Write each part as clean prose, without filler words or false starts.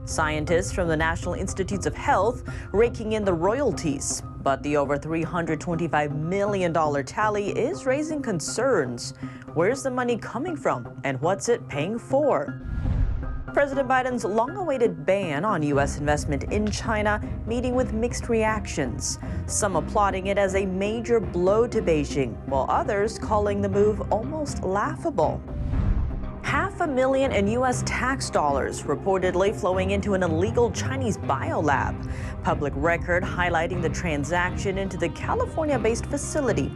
Scientists from the National Institutes of Health raking in the royalties. But the over $325 million tally is raising concerns. Where's the money coming from, and what's it paying for? President Biden's long-awaited ban on U.S. investment in China meeting with mixed reactions. Some applauding it as a major blow to Beijing, while others calling the move almost laughable. $500,000 in U.S. tax dollars reportedly flowing into an illegal Chinese biolab. Public record highlighting the transaction into the California-based facility.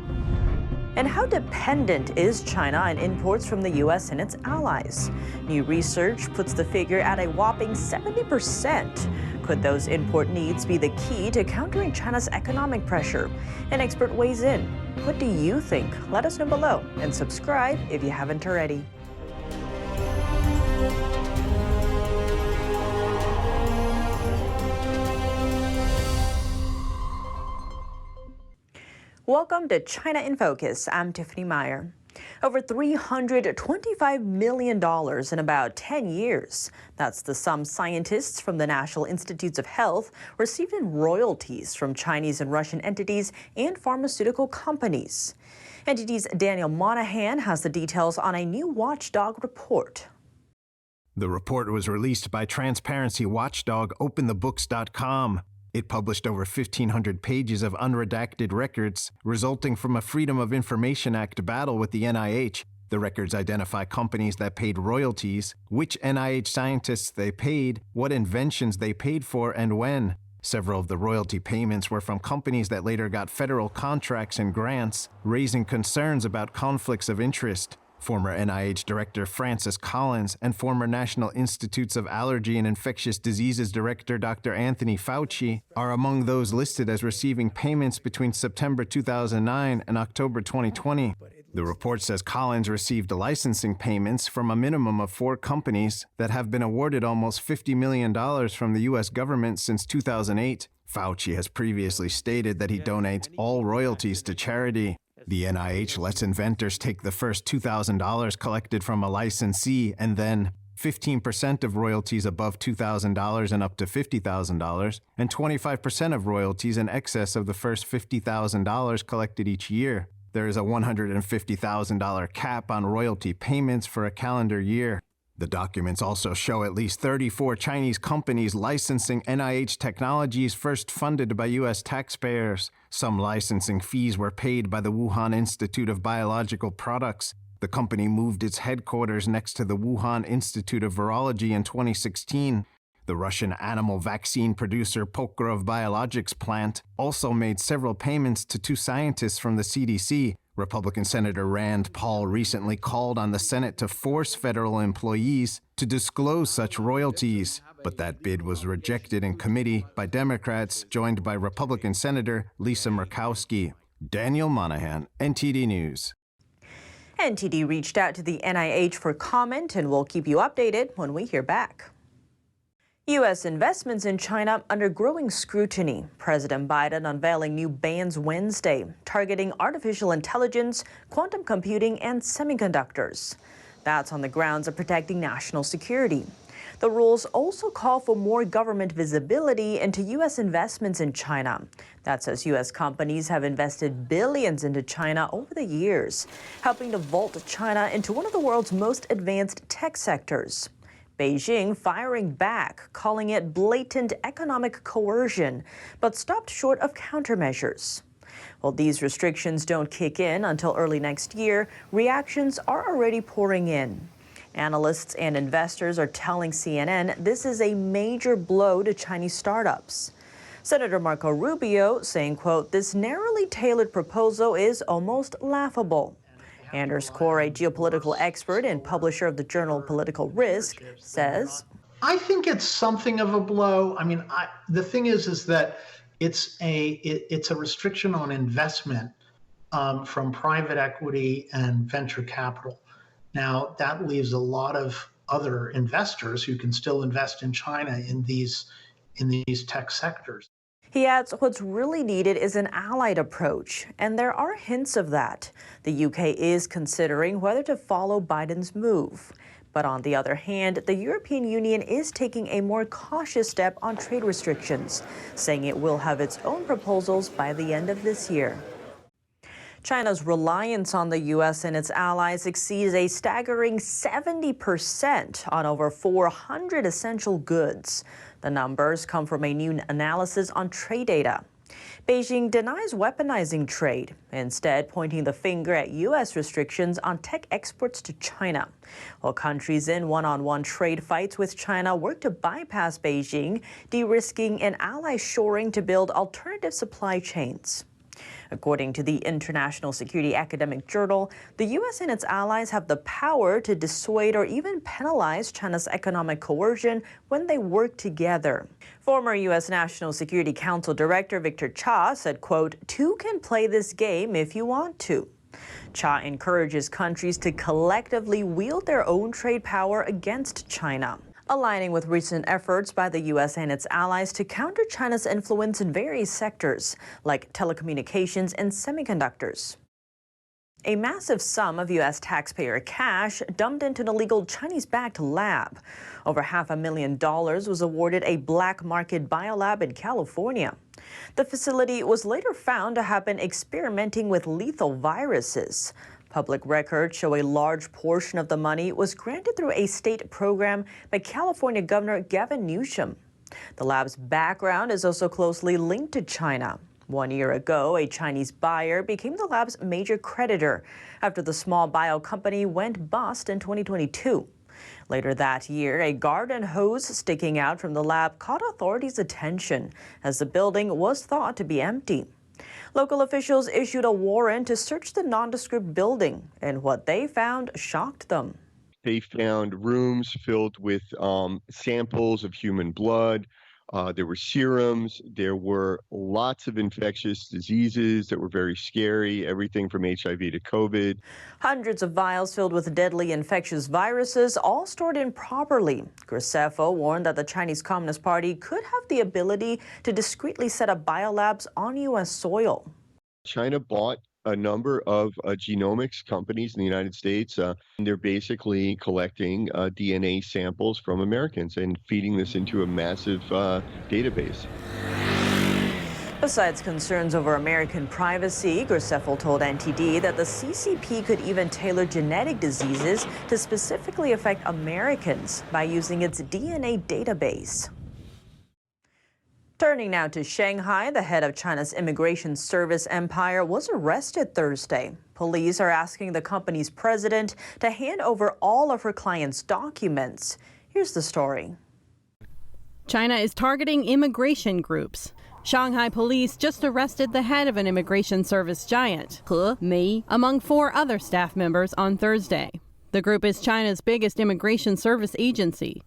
And how dependent is China on imports from the U.S. and its allies? New research puts the figure at a whopping 70%. Could those import needs be the key to countering China's economic pressure? An expert weighs in. What do you think? Let us know below and subscribe if you haven't already. Welcome to China in Focus. I'm Tiffany Meyer. Over $325 million in about 10 years. That's the sum scientists from the National Institutes of Health received in royalties from Chinese and Russian entities and pharmaceutical companies. NTD's Daniel Monahan has the details on a new watchdog report. The report was released by transparency watchdog OpenTheBooks.com. It published over 1,500 pages of unredacted records resulting from a Freedom of Information Act battle with the NIH. The records identify companies that paid royalties, which NIH scientists they paid, what inventions they paid for, and when. Several of the royalty payments were from companies that later got federal contracts and grants, raising concerns about conflicts of interest. Former NIH Director Francis Collins and former National Institutes of Allergy and Infectious Diseases Director Dr. Anthony Fauci are among those listed as receiving payments between September 2009 and October 2020. The report says Collins received licensing payments from a minimum of 4 companies that have been awarded almost $50 million from the U.S. government since 2008. Fauci has previously stated that he donates all royalties to charity. The NIH lets inventors take the first $2,000 collected from a licensee and then 15% of royalties above $2,000 and up to $50,000, and 25% of royalties in excess of the first $50,000 collected each year. There is a $150,000 cap on royalty payments for a calendar year. The documents also show at least 34 Chinese companies licensing NIH technologies first funded by U.S. taxpayers. Some licensing fees were paid by the Wuhan Institute of Biological Products. The company moved its headquarters next to the Wuhan Institute of Virology in 2016. The Russian animal vaccine producer Pokrov Biologics plant also made several payments to 2 scientists from the CDC. Republican Senator Rand Paul recently called on the Senate to force federal employees to disclose such royalties, but that bid was rejected in committee by Democrats, joined by Republican Senator Lisa Murkowski. Daniel Monahan, NTD News. NTD reached out to the NIH for comment, and we'll keep you updated when we hear back. U.S. investments in China under growing scrutiny. President Biden unveiling new bans Wednesday, targeting artificial intelligence, quantum computing, and semiconductors. That's on the grounds of protecting national security. The rules also call for more government visibility into U.S. investments in China. That's as U.S. companies have invested billions into China over the years, helping to vault China into one of the world's most advanced tech sectors. Beijing firing back, calling it blatant economic coercion, but stopped short of countermeasures. While these restrictions don't kick in until early next year, reactions are already pouring in. Analysts and investors are telling CNN this is a major blow to Chinese startups. Senator Marco Rubio saying, quote, "This narrowly tailored proposal is almost laughable." Anders Kåre, a geopolitical expert and publisher of the journal Political Risk, says, I think it's something of a blow. I mean, the thing is that it's a restriction on investment from private equity and venture capital. Now, that leaves a lot of other investors who can still invest in China in these tech sectors. He adds what's really needed is an allied approach, and there are hints of that. The UK is considering whether to follow Biden's move. But on the other hand, the European Union is taking a more cautious step on trade restrictions, saying it will have its own proposals by the end of this year. China's reliance on the U.S. and its allies exceeds a staggering 70% on over 400 essential goods. The numbers come from a new analysis on trade data. Beijing denies weaponizing trade, instead pointing the finger at U.S. restrictions on tech exports to China. While countries in one-on-one trade fights with China work to bypass Beijing, de-risking and ally shoring to build alternative supply chains. According to the International Security Academic Journal, the U.S. and its allies have the power to dissuade or even penalize China's economic coercion when they work together. Former U.S. National Security Council Director Victor Cha said, quote, "Two can play this game if you want to." Cha encourages countries to collectively wield their own trade power against China, aligning with recent efforts by the U.S. and its allies to counter China's influence in various sectors, like telecommunications and semiconductors. A massive sum of U.S. taxpayer cash dumped into an illegal Chinese-backed lab. Over $500,000 was awarded a black market biolab in California. The facility was later found to have been experimenting with lethal viruses. Public records show a large portion of the money was granted through a state program by California Governor Gavin Newsom. The lab's background is also closely linked to China. 1 year ago, a Chinese buyer became the lab's major creditor after the small bio company went bust in 2022. Later that year, a garden hose sticking out from the lab caught authorities' attention as the building was thought to be empty. Local officials issued a warrant to search the nondescript building, and what they found shocked them. They found rooms filled with samples of human blood. There were serums. There were lots of infectious diseases that were very scary, everything from HIV to COVID. Hundreds of vials filled with deadly infectious viruses, all stored improperly. Graceffo warned that the Chinese Communist Party could have the ability to discreetly set up biolabs on U.S. soil. China bought a number of genomics companies in the United States. And they're basically collecting DNA samples from Americans and feeding this into a massive database. Besides concerns over American privacy, Graceffo told NTD that the CCP could even tailor genetic diseases to specifically affect Americans by using its DNA database. Turning now to Shanghai, the head of China's immigration service empire was arrested Thursday. Police are asking the company's president to hand over all of her clients' documents. Here's the story. China is targeting immigration groups. Shanghai police just arrested the head of an immigration service giant, He Mei, among 4 other staff members on Thursday. The group is China's biggest immigration service agency.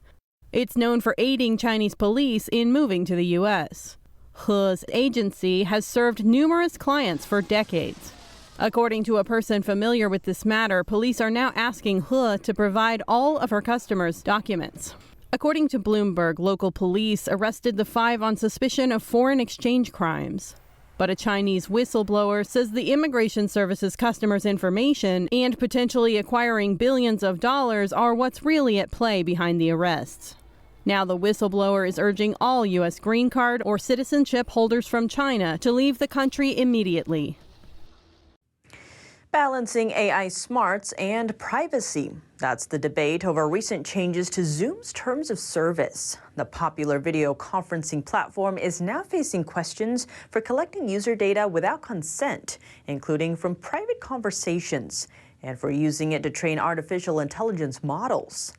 It's known for aiding Chinese police in moving to the U.S. He's agency has served numerous clients for decades. According to a person familiar with this matter, police are now asking He to provide all of her customers' documents. According to Bloomberg, local police arrested the 5 on suspicion of foreign exchange crimes. But a Chinese whistleblower says the immigration service's customers' information and potentially acquiring billions of dollars are what's really at play behind the arrests. Now the whistleblower is urging all U.S. green card or citizenship holders from China to leave the country immediately. Balancing AI smarts and privacy. That's the debate over recent changes to Zoom's terms of service. The popular video conferencing platform is now facing questions for collecting user data without consent, including from private conversations, and for using it to train artificial intelligence models.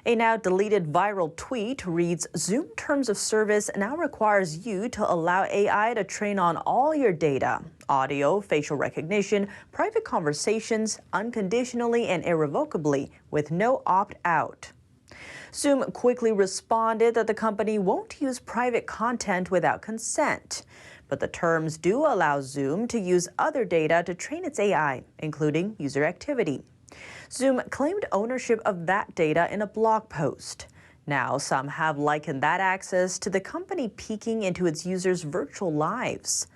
A now deleted viral tweet reads, "Zoom terms of service now requires you to allow AI to train on all your data, audio, facial recognition, private conversations, unconditionally and irrevocably, with no opt-out." Zoom quickly responded that the company won't use private content without consent. But the terms do allow Zoom to use other data to train its AI, including user activity. Zoom claimed ownership of that data in a blog post. Now, some have likened that access to the company peeking into its users' virtual lives.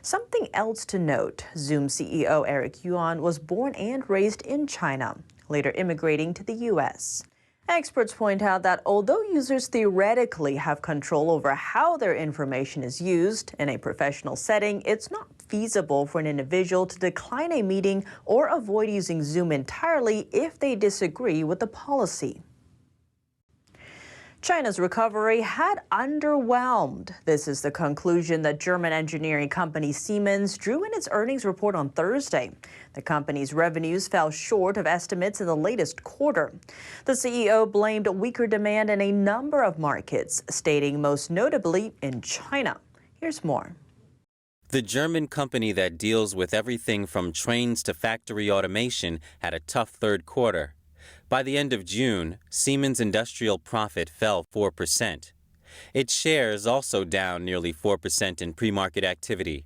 Something else to note, Zoom CEO Eric Yuan was born and raised in China, later immigrating to the U.S. Experts point out that although users theoretically have control over how their information is used, in a professional setting, it's not feasible for an individual to decline a meeting or avoid using Zoom entirely if they disagree with the policy. China's recovery had underwhelmed. This is the conclusion that German engineering company Siemens drew in its earnings report on Thursday. The company's revenues fell short of estimates in the latest quarter. The CEO blamed weaker demand in a number of markets, stating most notably in China. Here's more. The German company that deals with everything from trains to factory automation had a tough third quarter. By the end of June, Siemens' industrial profit fell 4%. Its shares also down nearly 4% in pre-market activity.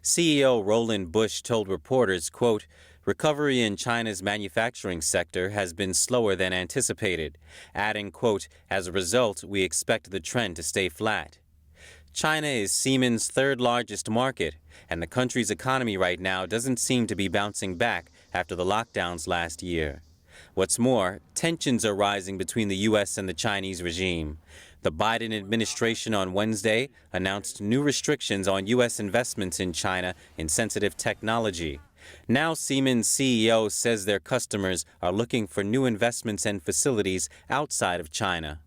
CEO Roland Busch told reporters, quote, "Recovery in China's manufacturing sector has been slower than anticipated," adding, quote, "As a result, we expect the trend to stay flat." China is Siemens' third largest market, and the country's economy right now doesn't seem to be bouncing back after the lockdowns last year. What's more, tensions are rising between the U.S. and the Chinese regime. The Biden administration on Wednesday announced new restrictions on U.S. investments in China in sensitive technology. Now Siemens CEO says their customers are looking for new investments and facilities outside of China.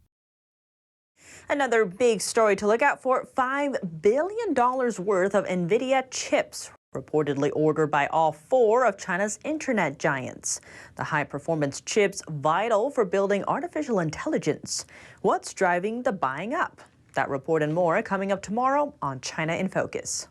Another big story to look out for, $5 billion worth of NVIDIA chips reportedly ordered by all four of China's internet giants. The high-performance chips vital for building artificial intelligence. What's driving the buying up? That report and more coming up tomorrow on China in Focus.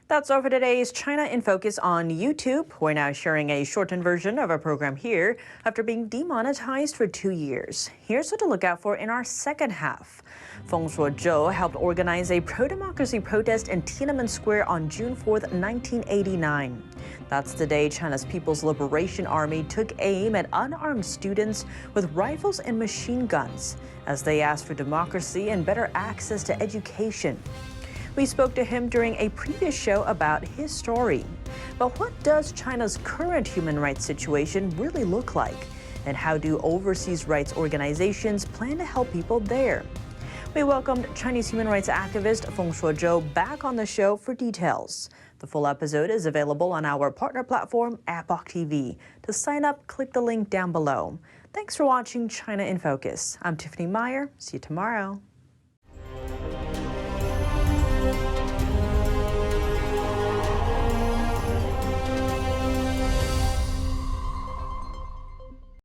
That's all for today's China in Focus on YouTube. We're now sharing a shortened version of our program here after being demonetized for 2 years. Here's what to look out for in our second half. Feng Shuozhou helped organize a pro-democracy protest in Tiananmen Square on June 4th, 1989. That's the day China's People's Liberation Army took aim at unarmed students with rifles and machine guns as they asked for democracy and better access to education. We spoke to him during a previous show about his story. But what does China's current human rights situation really look like? And how do overseas rights organizations plan to help people there? We welcomed Chinese human rights activist Feng Shuozhou back on the show for details. The full episode is available on our partner platform, Applauding TV. To sign up, click the link down below. Thanks for watching China in Focus. I'm Tiffany Meyer. See you tomorrow.